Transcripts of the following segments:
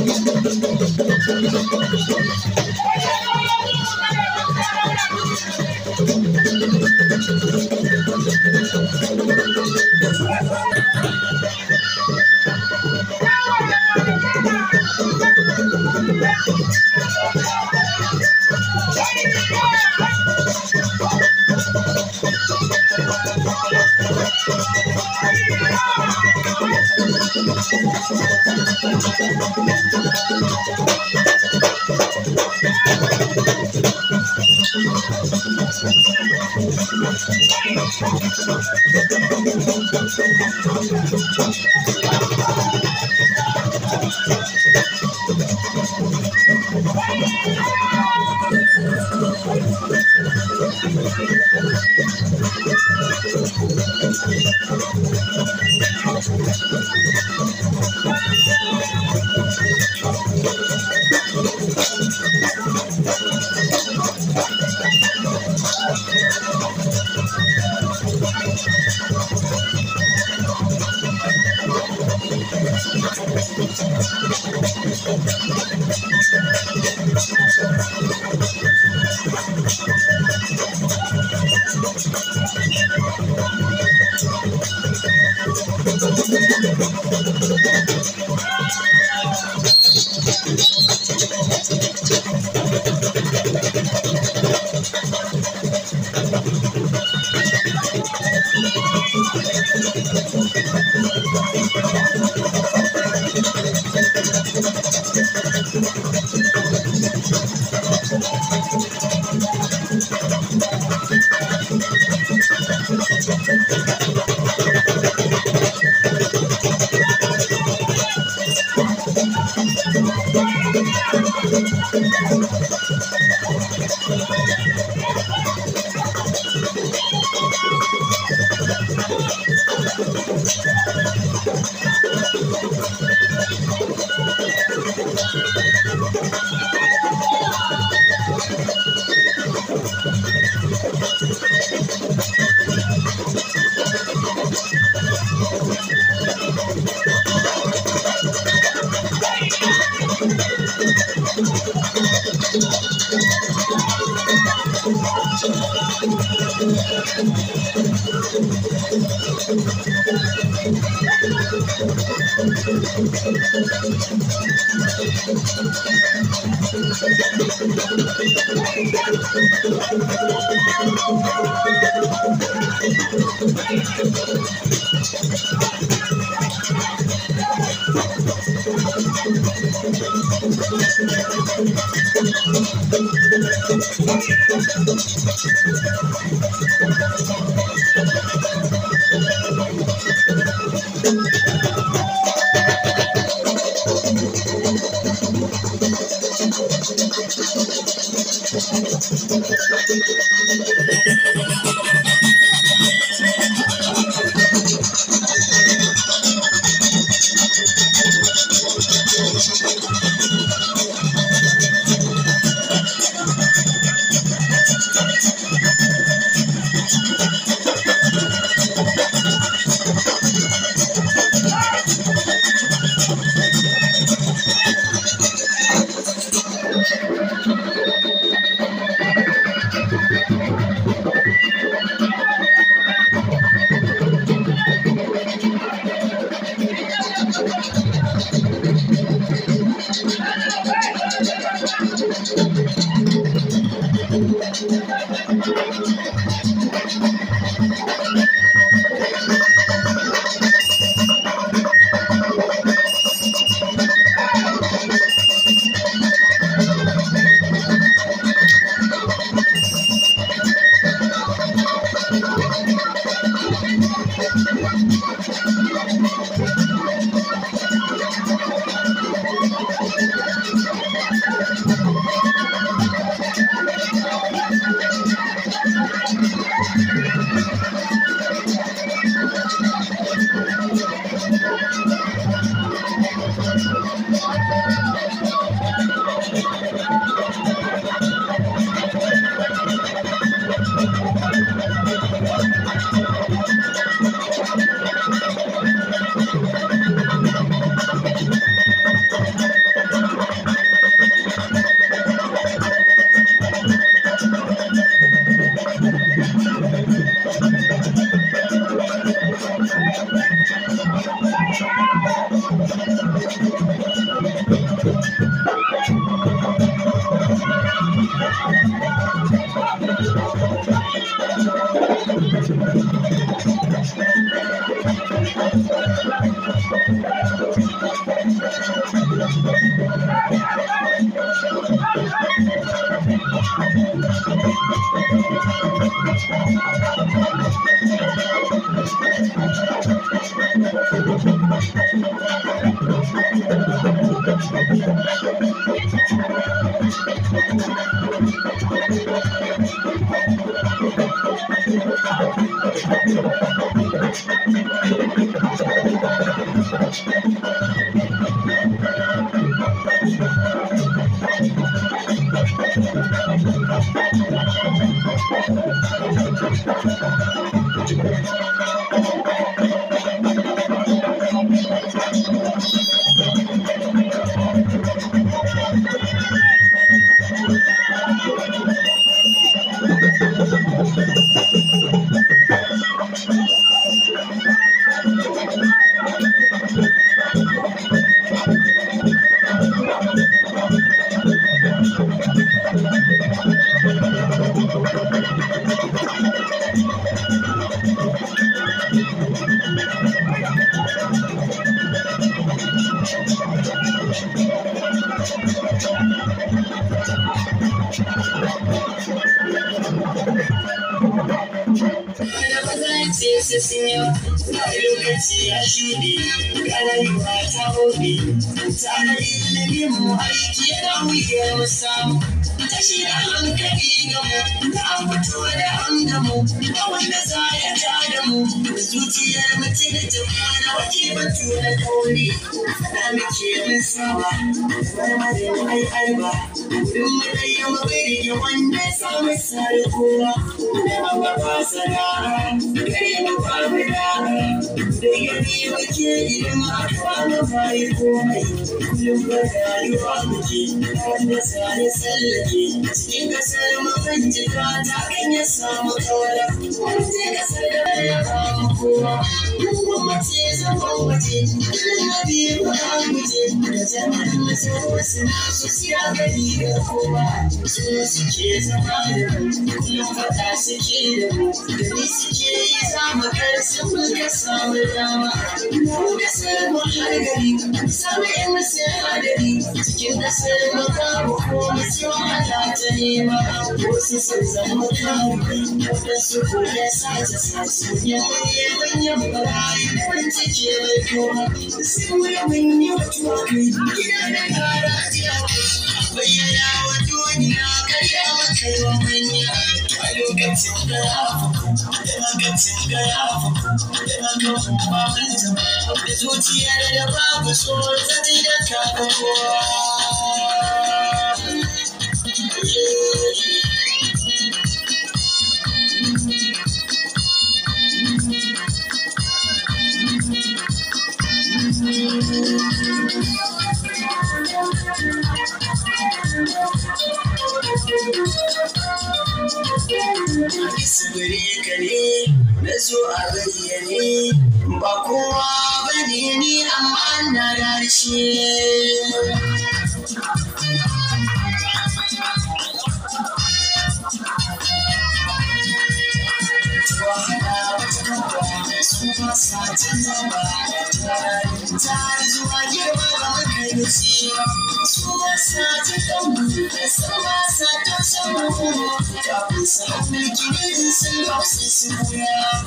Thank Senhor, lokaci ya shuɗe, rayuwa ta hoɓe, tsarin da bimu aiki yana wuya mu samu, tashi da hankali ga mu, ta fito da hangamu, da wanda za ya ta da mu, zuciyar mutum da jama'a waje batu da kauri, na muke mun saba, marmarin aiba, wurin mu da yau bai wanda ya samu sare kowa, da ba ba sana'a, kai mu ba mu da gani muke idan aka na bayi komai, kullum ba rayuwa muke, wanda sare tsallake, cikin kasar mafanjika ta kan ya samu kawara, wanda kasar da ya kama kowa, kuma ce zaman waje, na biyu ba guje, da jama'ar masar wasu nasu siya gari da kowa, su suke zama da mu, kullum fata suke da mu, gani suke yi zama karsu muka samu dama, mu kasar mu har gari, samu yan masu hadari, cikin kasar mu babu komai sai wahala ta nema, wasu sun zama kawo, wadansu ko ya sace manyan barayi, wanda ke mai koma, sun wuya manyan mutuwa kai, gida da gara jiyawa, bayyana wa duniya karya makai wa manya, a lokacin da ya lokacin da ya yana kan mamanta, da zuciyar da babu so ta ji da kakakowa. Gare ka ne na zo a bayyane, ba kowa bane ni amma na darshe. Su ba sa canza ba, ta zuwa girma ba makaici, su ba sa ta kanmu, su ba sa ta samu, kafin sa mulki ne sun ba su su wuya,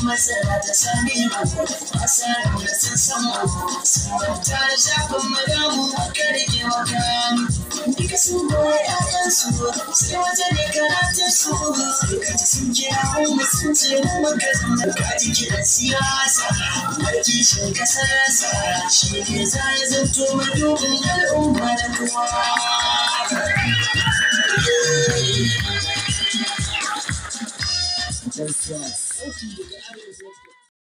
masara ta sami mu, masara da sun samu, sun bauta da shafin madamu a karke makamu, duka sun goyi a kansu, sai wata ne karatun su, sai ka ji sun kira mu sun ce mu maka kaji kiran siyasa, marki shin kasarsa, shi ne za ya zanto madubin al'umma da kowa. Sauti daga